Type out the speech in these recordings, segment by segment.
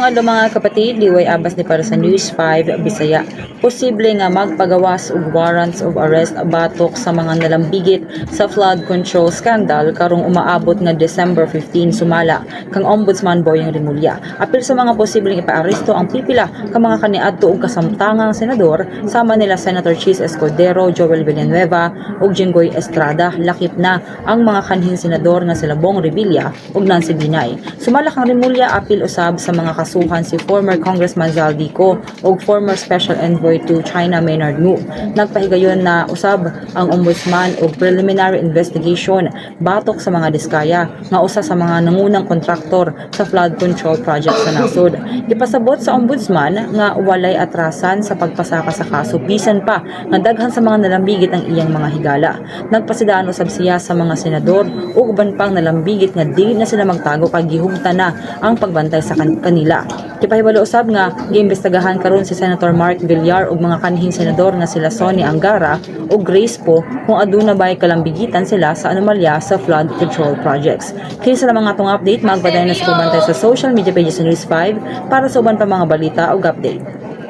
adlaw mga kapatid, liway abas ni para sa News 5 Bisaya. Posible nga magpagawas og warrants of arrest batok sa mga nalambigit sa flood control scandal karong umaabot nga December 15 sumala kang Ombudsman Boyeng Rimulya. Apil sa mga posibleng ipaaresto ang pipila ka mga kaniadto og kasamtangang senador sama nila Senator Chis Escudero, Joel Villanueva ug Jinggoy Estrada. Lakip na ang mga kanhing senador nga sila Bong Revilla ug Nancy Binay. Sumala kang Rimulya apil usab sa mga kasuhan si former Congressman Zaldico ug former Special Envoy to China Maynard Ngu. Nagpahigayon na usab ang Ombudsman og preliminary investigation batok sa mga diskaya nga usa sa mga nangunang kontraktor sa flood control project sa nasod. Gipasabot sa Ombudsman nga walay atrasan sa pagpasaka sa kaso bisan pa nga daghan sa mga nalambigit ang iyang mga higala. Nagpasidaan usab siya sa mga senador ug uban pang nalambigit nga dili na sila magtago kay gihugta na ang pagbantay sa kanila. Kipahibalo usab nga giimbestagahan karon si Senator Mark Villar ug mga kanhing senador nga sila Sonny Angara ug Grace Poe kung aduna bay kalambigitan sila sa anomalya sa flood control projects. Kaya sa mga atong update, magpadayon na sa pagbantay sa social media pages sa News 5 para sa uban pa mga balita ug update.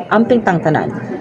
Amping tangtanan.